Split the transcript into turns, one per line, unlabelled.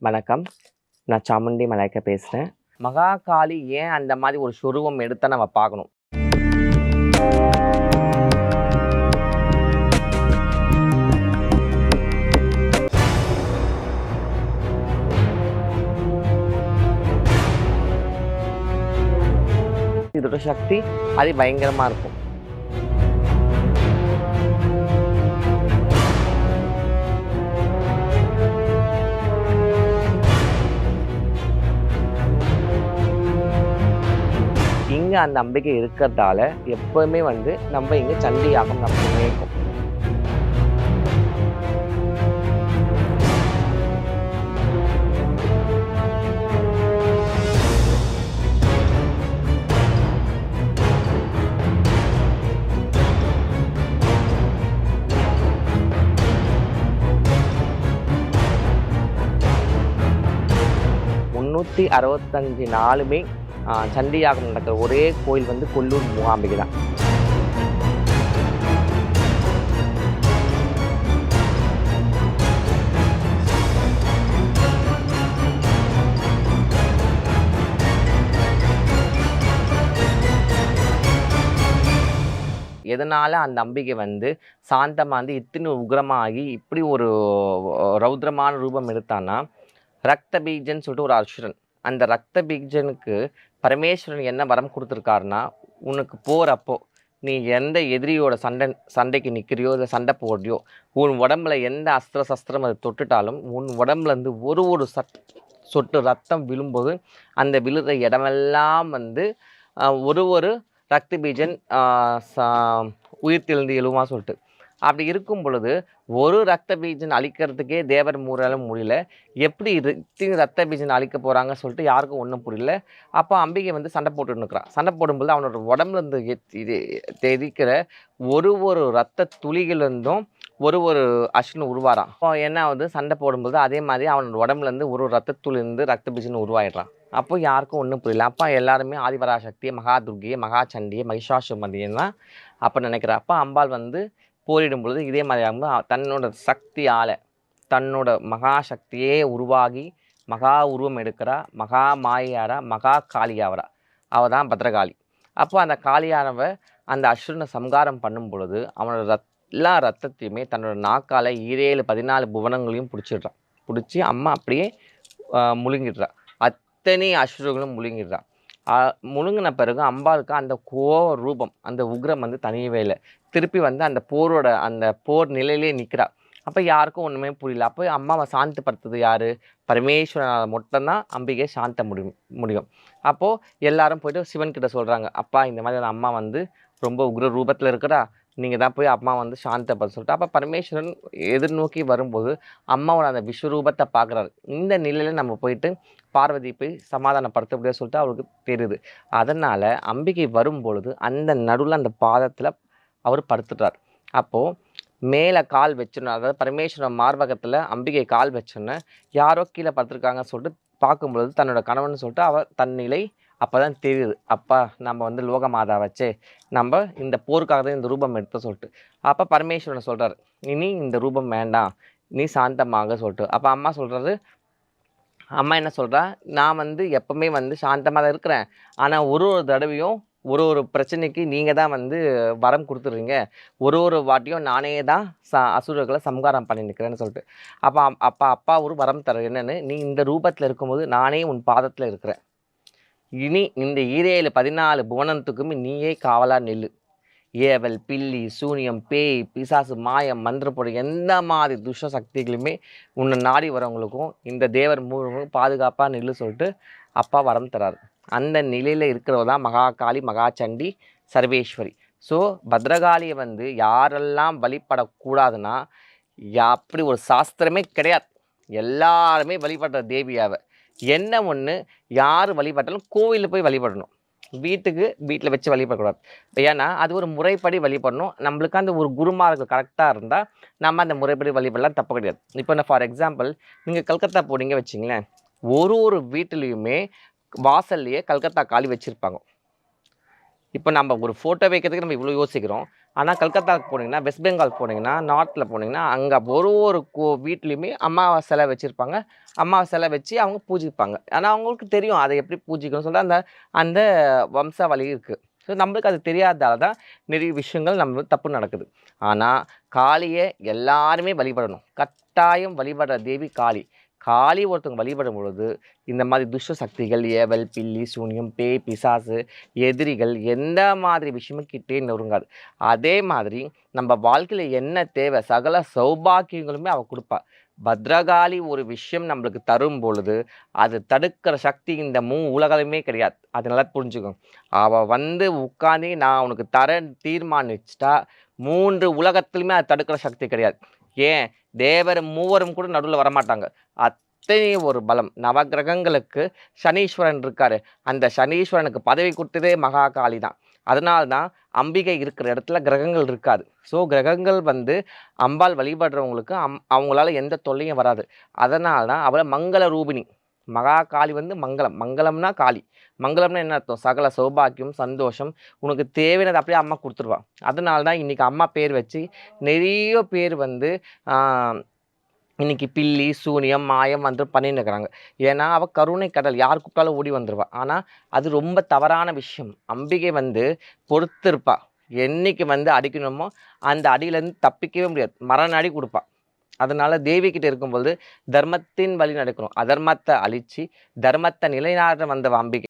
வணக்கம். நான் சாமுண்டி மலாய்க்கா பேசுறேன். மகாகாளி ஏன் அந்த மாதிரி ஒரு சொருவம் எடுத்தா நம்ம பார்க்கணும்? இதோட சக்தி அது பயங்கரமா இருக்கும். இங்க அந்த அம்பிகை இருக்கிறதால எப்பவுமே நம்ம இங்க சண்டி யாகம் நடந்துட்டே இருக்கும். முன்னூற்றி 65 நாளுமே சண்டி யாகம் நடக்கிற ஒரே கோயில் கொல்லூர் மூகாம்பிகை தான். எதனால அந்த அம்பிகை சாந்தமா இத்தனை உக்ரமாகி இப்படி ஒரு ரௌத்ரமான ரூபம் எடுத்தான்னா, ரக்த பீஜன் சொல்லிட்டு ஒரு அசுரன். அந்த ரக்த பீஜனுக்கு பரமேஸ்வரன் என்ன வரம் கொடுத்துருக்காருன்னா, உனக்கு போகிறப்போ நீ எந்த எதிரியோட சண்டைக்கு நிற்கிறியோ இல்லை சண்டை போடுறியோ, உன் உடம்புல எந்த அஸ்திர சஸ்திரம் அதை தொட்டுட்டாலும் உன் உடம்புலேருந்து ஒரு சொட்டு ரத்தம் விழும்போது அந்த விழுற இடமெல்லாம் ஒரு ரக்த பீஜன் உயிர் தெழுந்து எழுமா சொல்லிட்டு. அப்படி இருக்கும் பொழுது ஒரு ரத்த பீஜன் அழிக்கிறதுக்கே தேவர் மூராலும் முடியல, எப்படி ரத்த பீஜன் அழிக்க போகிறாங்க சொல்லிட்டு யாருக்கும் ஒன்றும் புரியல. அப்போ அம்பிகை சண்டை போட்டுன்னு இருக்கிறான். சண்டை போடும்போது அவனோட உடம்புலேருந்து தெரிக்கிற ஒரு ரத்த துளிகள் ஒரு அஸ்வின் உருவாரான். அப்போ என்ன ஆகுது, சண்டை போடும்போது அதே மாதிரி அவனோட உடம்புலேருந்து ஒரு ரத்த துளிருந்து ரத்த பீஜன் உருவாயிடுறான். அப்போ யாருக்கும் ஒன்றும் புரியல. அப்போ எல்லாருமே ஆதிபராசக்தியை, மகா துர்கியை, மகா சண்டியை, மகிஷாசுமதியன் தான் அப்போ நினைக்கிறா. அப்போ அம்பாள் போரிடும் பொழுது இதே மாதிரி தன்னோட சக்தியால் தன்னோட மகா சக்தியே உருவாகி மகா உருவம் எடுக்கிறா, மகா மாயாரா, மகா காளியாவரா. அவள் தான் பத்ரகாளி. அப்போ அந்த காளியானவ அந்த அசுரனை சம்காரம் பண்ணும் பொழுது அவனோட எல்லா ரத்தத்தையுமே தன்னோட நாக்கால் 14 புவனங்களையும் பிடிச்சி அம்மா அப்படியே முழுங்கிடுறா. அத்தனை அசுரர்களும் முழுங்கிடுறா. முழுங்கின பிறகு அம்பாளுக்கு அந்த கோவ ரூபம், அந்த உக்ரம் தனியவே இல்லை. திருப்பி அந்த போர் நிலையிலே நிற்கிறா. அப்போ யாருக்கும் ஒன்றுமே புரியல. அப்போ அம்மாவை சாந்தப்படுத்துறது யார்? பரமேஸ்வரனால் மட்டும்தான் அம்பிகை சாந்த முடியும். அப்போது எல்லாரும் போய்ட்டு சிவன் கிட்ட சொல்கிறாங்க, அப்பா இந்த மாதிரி அம்மா ரொம்ப உக்ர ரூபத்தில் இருக்கிறா, நீங்கள் தான் போய் அம்மா சாந்தப்படுத்த சொல்லிட்டு. அப்போ பரமேஸ்வரன் எதிர்நோக்கி வரும்போது அம்மாவோட அந்த விஸ்வரூபத்தை பார்க்குறாரு. இந்த நிலையில் நம்ம போயிட்டு பார்வதி போய் சமாதானப்படுத்த முடியாது சொல்லிட்டு அவருக்கு தெரியுது. அதனால் அம்பிகை வரும்பொழுது அந்த நடுவில் அந்த பாதத்தில் அவர் படுத்துட்டார். அப்போது மேலே கால் வச்சோன்னா, அதாவது பரமேஸ்வரன் மார்பகத்தில் அம்பிகை கால் வச்சோன்னே யாரோ கீழே படுத்துருக்காங்க சொல்லிட்டு பார்க்கும்பொழுது தன்னோட கணவன் சொல்லிட்டு அவர் தன்னிலை அப்போ தான் தெரியுது. அப்பா நம்ம லோகமாதா வச்சே நம்ம இந்த போருக்காக தான் இந்த ரூபம் எடுத்த சொல்லிட்டு. அப்போ பரமேஸ்வரன் சொல்கிறார், இனி இந்த ரூபம் வேண்டாம், நீ சாந்தமாக சொல்லிட்டு. அப்போ அம்மா சொல்கிறது, அம்மா என்ன சொல்கிறா, நான் எப்பவுமே சாந்தமாக தான் இருக்கிறேன், ஆனால் ஒரு தடவையும் ஒரு பிரச்சனைக்கு நீங்கள் தான் வரம் கொடுத்துட்றீங்க, ஒரு வாட்டியும் நானே தான் அசுரர்களை சம்காரம் பண்ணி நிற்கிறேன்னு சொல்லிட்டு. அப்பா ஒரு வரம் தர என்னென்னு, நீ இந்த ரூபத்தில் இருக்கும்போது நானே உன் பாதத்தில் இருக்கிறேன், இனி இந்த 14 புவனத்துக்குமே நீயே காவலா நெல்லு. ஏவல், பில்லி, சூனியம், பேய், பிசாசு, மாயம், மந்திரப்பொடி எந்த மாதிரி துஷ்ட சக்திகளுமே உன்னை நாடி வரவங்களுக்கும் இந்த தேவர் மூலமும் பாதுகாப்பாக நெல்லு சொல்லிட்டு அப்பா வரம் தராரு. அந்த நிலையில் இருக்கிறவ தான் மகாகாளி, மகாச்சண்டி, சர்வேஸ்வரி. ஸோ பத்ரகாளியை யாரெல்லாம் வழிபடக்கூடாதுன்னா, அப்படி ஒரு சாஸ்திரமே கிடையாது. எல்லாருமே வழிபடுற தேவியாவை. என்ன ஒன்று, யார் வழிபட்டாலும் கோவிலில் போய் வழிபடணும், வீட்டில் வச்சு வழிபடக்கூடாது. ஏன்னா அது ஒரு முறைப்படி வழிபடணும். நம்மளுக்கு அந்த ஒரு குருமார்கள் கரெக்டாக இருந்தால் நம்ம அந்த முறைப்படி வழிபடலாம், தப்பு கிடையாது. இப்போ நான் ஃபார் எக்ஸாம்பிள் நீங்கள் கல்கத்தா போனீங்க வச்சிங்களேன், ஒரு வீட்டிலையுமே வாசல்லையே கல்கத்தா காளி வச்சுருப்பாங்க. இப்போ நம்ம ஒரு ஃபோட்டோ வைக்கிறதுக்கு நம்ம இவ்வளோ யோசிக்கிறோம், ஆனால் கல்கத்தாவுக்கு போனீங்கன்னா, வெஸ்ட் பெங்கால் போனீங்கன்னா, நார்த்தில் போனீங்கன்னா, அங்கே ஒரு வீட்லேயுமே அம்மாவை சிலை வச்சுருப்பாங்க. அம்மாவை சிலை வச்சு அவங்க பூஜிப்பாங்க. ஆனால் அவங்களுக்கு தெரியும் அதை எப்படி பூஜிக்கணும்னு சொல்லிட்டு அந்த அந்த வம்சாவளி இருக்குது. ஸோ நம்மளுக்கு அது தெரியாததால தான் நிறைய விஷயங்கள் நம்ம தப்பு நடக்குது. ஆனால் காளியை எல்லாருமே வழிபடணும். கட்டாயம் வழிபடுற தேவி காளி. காளி ஒருத்தவங்க வழிபடும் பொழுது இந்த மாதிரி துஷ்ட சக்திகள், ஏவல், பில்லி, சூனியம், பேய், பிசாசு, எதிரிகள் எந்த மாதிரி விஷயமும் கிட்டே நெருங்காது. அதே மாதிரி நம்ம வாழ்க்கையில் என்ன தேவை சகல சௌபாக்கியங்களுமே அவள் கொடுப்பா. பத்ரகாளி ஒரு விஷயம் நம்மளுக்கு தரும் பொழுது அது தடுக்கிற சக்தி இந்த உலகமே கிடையாது. அது நல்லா புரிஞ்சுக்கோங்க. அவள் வந்து உட்காந்து நான் உனக்கு தரேன் தீர்மானிச்சிட்டா 3 உலகத்துலையுமே அது தடுக்கிற சக்தி கிடையாது. ஏன் தேவர் மூவரும் கூட நடுவில் வரமாட்டாங்க. அத்தனை ஒரு பலம். நவகிரகங்களுக்கு சனீஸ்வரன் இருக்காரு. அந்த சனீஸ்வரனுக்கு பதவி கொடுத்ததே மகாகாளி தான். அதனால தான் அம்பிகை இருக்கிற இடத்துல கிரகங்கள் இருக்காது. ஸோ கிரகங்கள் வந்து அம்பாள் வழிபடுறவங்களுக்கு அவங்களால எந்த தொல்லையும் வராது. அதனால தான் அவளை மங்கள ரூபிணி. மகாகாளி வந்து மங்களம். மங்களம்னா காளி. மங்களம்னா என்ன அர்த்தம்? சகல சௌபாக்கியம், சந்தோஷம், உனக்கு தேவையானது அப்படியே அம்மா கொடுத்துருவா. அதனால தான் இன்றைக்கி அம்மா பேர் வச்சு நிறைய பேர் வந்து இன்றைக்கி பில்லி, சூனியம், மாயம் வந்து பண்ணின்னு இருக்கிறாங்க. ஏன்னா அவள் கருணை கடல், யார் கூப்பிட்டாலும் ஓடி வந்துடுவா. ஆனால் அது ரொம்ப தவறான விஷயம். அம்பிகை வந்து பொறுத்திருப்பா. என்னைக்கு வந்து அடிக்கணுமோ அந்த அடியிலேருந்து தப்பிக்கவே முடியாது. மரண அடி கொடுப்பா. அதனால தேவிக்கிட்ட இருக்கும்போது தர்மத்தின் வழி நடக்கணும். அதர்மத்தை அழித்து தர்மத்தை நிலைநாட்ட வந்த அம்பிகை.